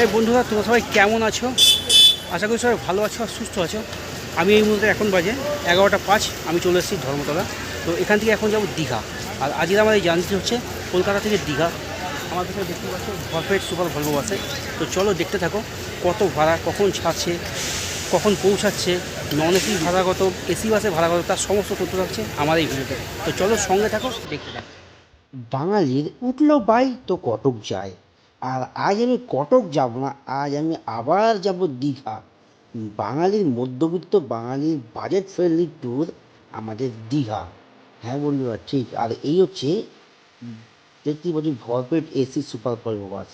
এই বন্ধুরা, তোমরা সবাই কেমন আছো? আশা করি সবাই ভালো আছো আর সুস্থ আছো। আমি এই মুহূর্তে এখন বাজে 11:05। আমি চলে এসেছি ধর্মতলা। তো এখান থেকে এখন যাবো দীঘা। আর আজকে আমার এই জার্নিটি হচ্ছে কলকাতা থেকে দীঘা। আমার কাছে দেখতে পাচ্ছ ভরপেট সুপার ভলভো বাসে। তো চলো দেখতে থাকো কত ভাড়া, কখন ছাড়ছে, কখন পৌঁছাচ্ছে, নন এসি ভাড়া কত, এসি বাসে ভাড়া কত, তার সমস্ত তথ্য থাকছে আমার এই ভিডিওতে। তো চলো সঙ্গে থাকো, দেখতে থাকো। বাঙালির উঠলো বাই তো কটক যায়। আর আজ আমি কটক যাব না, আজ আমি আবার যাব দীঘা। বাঙালির মধ্যবিত্ত, বাঙালির বাজেট ফ্রেন্ডলি ট্যুর আমাদের দীঘা। হ্যাঁ বন্ধুরা, ঠিক। আর এই হচ্ছে দেখতেই পাচ্ছি ভরপেট এসি সুপার ভলভো বাস।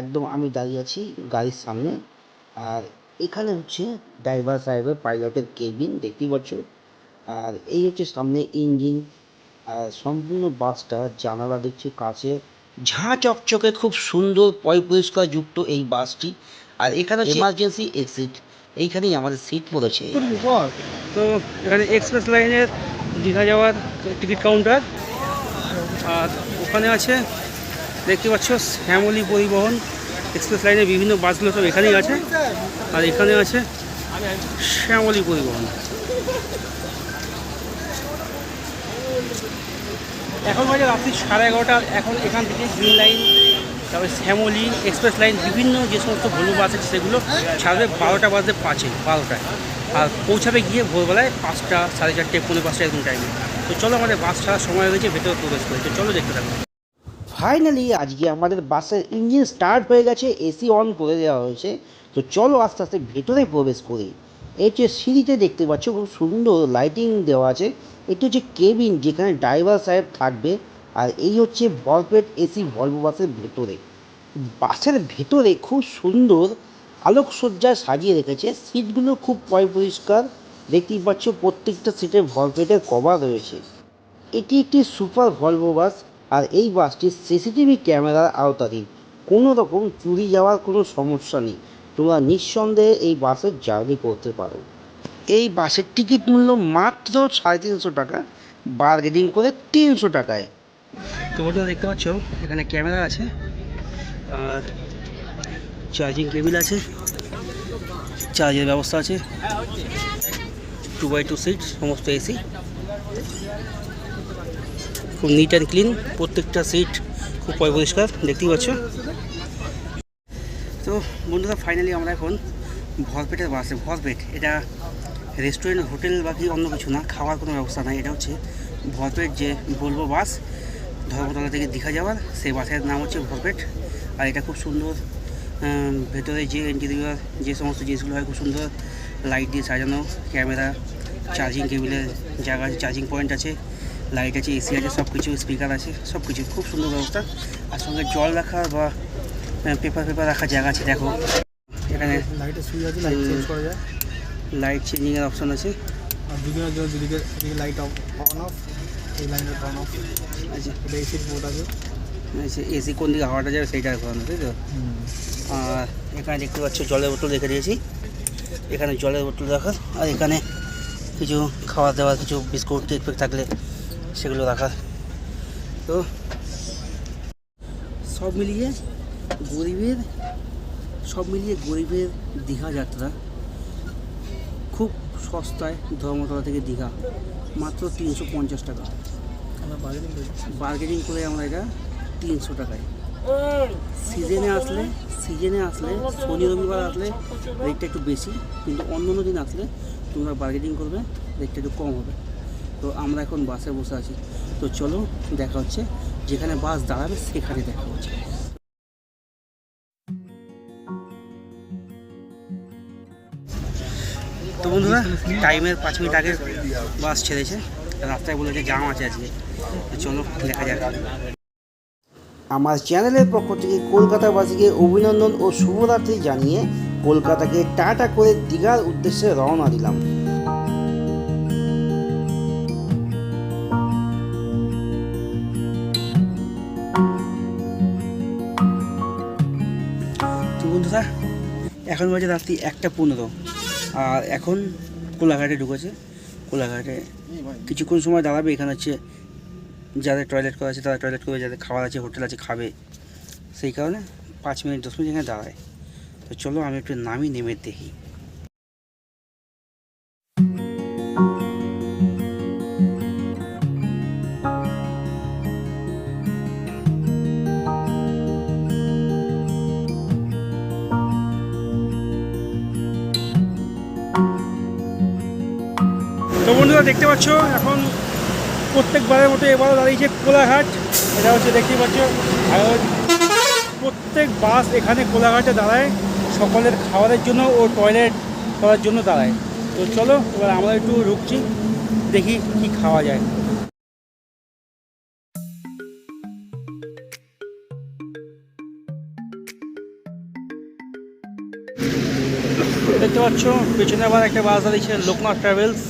একদম আমি দাঁড়িয়ে আছি গাড়ির সামনে। আর এখানে হচ্ছে ড্রাইভার সাহেবের পাইলটের কেবিন দেখতেই পাচ্ছ। আর এই হচ্ছে সামনে ইঞ্জিন। আর সম্পূর্ণ বাসটা জানালা দেখছি কাছে, ঝাঁ চকচকে, খুব সুন্দর পরিষ্কার যুক্ত এই বাসটি। আর এখানে এমার্জেন্সি এক্সিট, এইখানেই আমাদের সিট পড়েছে। তো এখানে এক্সপ্রেস লাইনের দীঘা যাওয়ার টিকিট কাউন্টার। আর ওখানে আছে দেখতে পাচ্ছ শ্যামলী পরিবহন। এক্সপ্রেস লাইনের বিভিন্ন বাসগুলো সব এখানেই আছে। আর এখানে আছে শ্যামলী পরিবহন। এখন বাজে রাত্রি 11:30। এখন এখান থেকে গ্রিন লাইন, তারপরে শ্যামলী, এক্সপ্রেস লাইন, বিভিন্ন যে সমস্ত ভলভো বাস আছে সেগুলো ছাড়বে 12টা বাজে 5-এ, 12টায়। আর পৌঁছাবে গিয়ে ভোরবেলায় 5টা, 4:30, 5:45 এরকম টাইমে। তো চলো, আমাদের বাস ছাড়ার সময় হয়ে গেছে, ভেতরে প্রবেশ করে। তো চলো দেখতে থাকো। ফাইনালি আজকে আমাদের বাসের ইঞ্জিন স্টার্ট হয়ে গেছে, এসি অন করে দেওয়া হয়েছে। তো চলো আস্তে আস্তে ভেতরে প্রবেশ করি। এই যে সিঁড়িতে দেখতে পাচ্ছ খুব সুন্দর লাইটিং দেওয়া আছে। এটি হচ্ছে কেবিন, যেখানে ড্রাইভার সাহেব থাকবে। আর এই হচ্ছে ভরপেট এসি ভলভো বাসের ভেতরে। বাসের ভেতরে খুব সুন্দর আলোকসজ্জায় সাজিয়ে রেখেছে। সিটগুলো খুব পরিষ্কার দেখতেই পাচ্ছ, প্রত্যেকটা সিটে ভরপেটের কভার রয়েছে। এটি একটি সুপার ভলভো বাস। আর এই বাসটি সিসিটিভি ক্যামেরার আওতাধীন। কোনো রকম চুরি যাওয়ার কোনো সমস্যা নেই। তোমরা নিঃসন্দেহে এই বাসের জার্নি করতে পারো। এই বাসের টিকিট মূল্য মাত্র 350 টাকা, বার্গেনিং করে 300 টাকায়। তো বন্ধুরা দেখতে পাচ্ছ এখানে ক্যামেরা আছে, আর চার্জিং কেবিল আছে, চার্জের ব্যবস্থা আছে, 2x2 সিট, সমস্ত এসি, খুব নিট অ্যান্ড ক্লিন। প্রত্যেকটা সিট খুব পরিষ্কার দেখতেই পাচ্ছ। তো বন্ধুরা ফাইনালি আমরা এখন ভরপেটের বাসে। ভরপেট এটা রেস্টুরেন্ট, হোটেল বা কি অন্য কিছু না, খাওয়ার কোনো ব্যবস্থা নাই। এটা হচ্ছে ভরপেট যে ভলভো বাস, ধর্মতলা থেকে দীঘা যাওয়ার, সেই বাসের নাম হচ্ছে ভরপেট। আর এটা খুব সুন্দর, ভেতরে যে ইন্টেরিয়র, যে সমস্ত জিনিসগুলো হয় খুব সুন্দর লাইট দিয়ে সাজানো, ক্যামেরা, চার্জিং কেবিলের জায়গা আছে, চার্জিং পয়েন্ট আছে, লাইট আছে, এসি আছে, সব কিছু, স্পিকার আছে, সব কিছু খুব সুন্দর ব্যবস্থা। আর সঙ্গে জল রাখার বা পেপার রাখার জায়গা আছে। দেখো এখানে লাইটের সুইচ আছে, লাইট চেঞ্জ করা যায়। লাইট চেঞ্জিংয়ের অপশান আছে। আর দুদিনের জন্য দুদিকে লাইট অন অফ, এই লাইনের অন অফ। আচ্ছা, এটা এসির বোর্ড আছে। আচ্ছা, এসি কোন দিকে হাওয়াটা যাবে সেইটা ঘোরানো, তাই তো? আর এখানে দেখতে পাচ্ছ জলের বোতল রেখে দিয়েছি। এখানে জলের বোতল রাখার, আর এখানে কিছু খাওয়া দাওয়ার, কিছু বিস্কুট, কেক ফেক থাকলে সেগুলো রাখার। তো সব মিলিয়ে গরিবের দীঘা যাত্রা খুব সস্তায়। ধর্মতলা থেকে দীঘা মাত্র 350 টাকা। আমরা বার্গেনিং করে আমরা এটা 300 টাকায়। সিজনে আসলে শনি রবিবার আসলে রেটটা একটু বেশি, কিন্তু অন্য দিন আসলে তোমরা বার্গেনিং করবে, রেটটা একটু কম হবে। তো আমরা এখন বাসে বসে আছি। তো চলো দেখা হচ্ছে, যেখানে বাস দাঁড়াবে সেখানে দেখা হচ্ছে। তো বন্ধুরা টাইমের 5 মিনিট আগে বাস ছেড়েছে। রাস্তায় বলেছে জাম আছে আজকে। তো চলো দেখা যাক। আমার চ্যানেলের পক্ষ থেকে কলকাতাবাসীকে অভিনন্দন ও শুভরাত্রি জানিয়ে কলকাতাকে টাটা করে দীঘার উদ্দেশ্যে রওনা দিলাম। তো বন্ধুরা এখন বাজে রাত্রি 1:15। আর এখন কোলাঘাটে ঢুকেছে। কোলাঘাটে কিছুক্ষণ সময় দাঁড়াবে। এখানে হচ্ছে যাদের টয়লেট করা আছে তারা টয়লেট করবে, যাদের খাবার আছে হোটেল আছে খাবে, সেই কারণে 5 মিনিট 10 মিনিট এখানে দাঁড়ায়। তো চলো আমি একটু নামি, নেমে দেখি। তো বন্ধুরা দেখতে পাচ্ছ এখন প্রত্যেকবারের মতো এবারও দাঁড়িয়েছে কোলাঘাট। এটা হচ্ছে দেখতেই পাচ্ছ, আর প্রত্যেক বাস এখানে কোলাঘাটে দাঁড়ায় সকলের খাবারের জন্য ও টয়লেট করার জন্য দাঁড়ায়। তো চলো এবার আমরা একটু ঢুকছি, দেখি কি খাওয়া যায়। দেখতে পাচ্ছ পেছনে আবার একটা বাস দাঁড়িয়েছে, লোকনাথ ট্রাভেলস।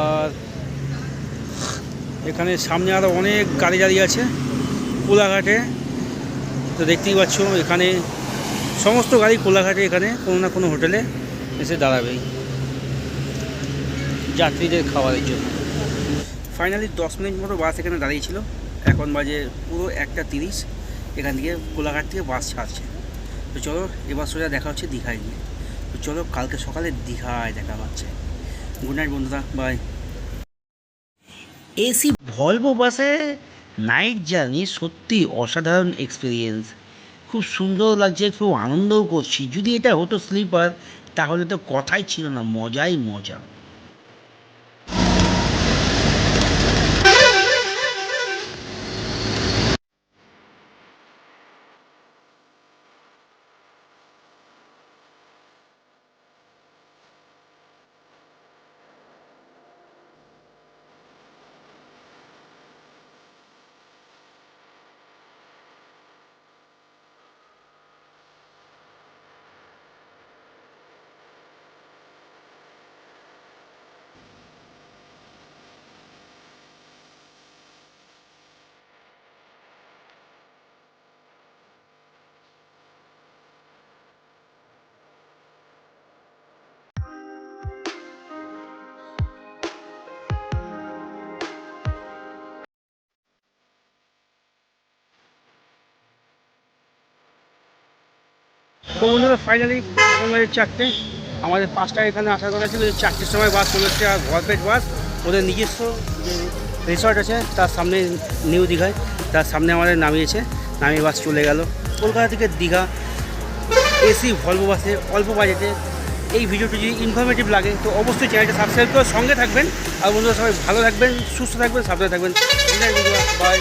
আর এখানে সামনে আরও অনেক গাড়ি দাঁড়িয়ে আছে কোলাঘাটে। তো দেখতেই পাচ্ছ এখানে সমস্ত গাড়ি কোলাঘাটে এখানে কোনো না কোনো হোটেলে এসে দাঁড়াবেই যাত্রীদের খাবারের জন্য। ফাইনালি 10 মিনিট মতো বাস এখানে দাঁড়িয়েছিল, এখন বাজে পুরো 1:30। এখান থেকে কোলাঘাট থেকে বাস ছাড়ছে। তো চলো এবার সোজা দেখা হচ্ছে দীঘায় গিয়ে। তো চলো কালকে সকালে দীঘায় দেখা হচ্ছে। গুড নাইট বন্ধুরা, বাই। এসি ভলভো বাসে নাইট জার্নি সত্যি অসাধারণ এক্সপিরিয়েন্স। খুব সুন্দর লাগছে, খুব আনন্দও করছি। যদি এটা হতো স্লিপার তাহলে তো কথাই ছিল না, মজাই মজা। তো বন্ধুরা ফাইনালি এখন বাজে 4টে, আমাদের 5টায় এখানে আসার কথা ছিল। 4টের সময় বাস চলে এসছে। আর ভরপেট বাস, ওদের নিজস্ব যে রিসর্ট আছে তার সামনে, নিউ দীঘায়, তার সামনে আমাদের নামিয়েছে। নামিয়ে বাস চলে গেল কলকাতা থেকে দীঘা এসি ভলভো বাসে অল্প বাজেটে। এই ভিডিওটি যদি ইনফরমেটিভ লাগে তো অবশ্যই চ্যানেলটা সাবস্ক্রাইব করে সঙ্গে থাকবেন। আর বন্ধুরা সবাই ভালো থাকবেন, সুস্থ থাকবেন, সাবধানে থাকবেন। বাই।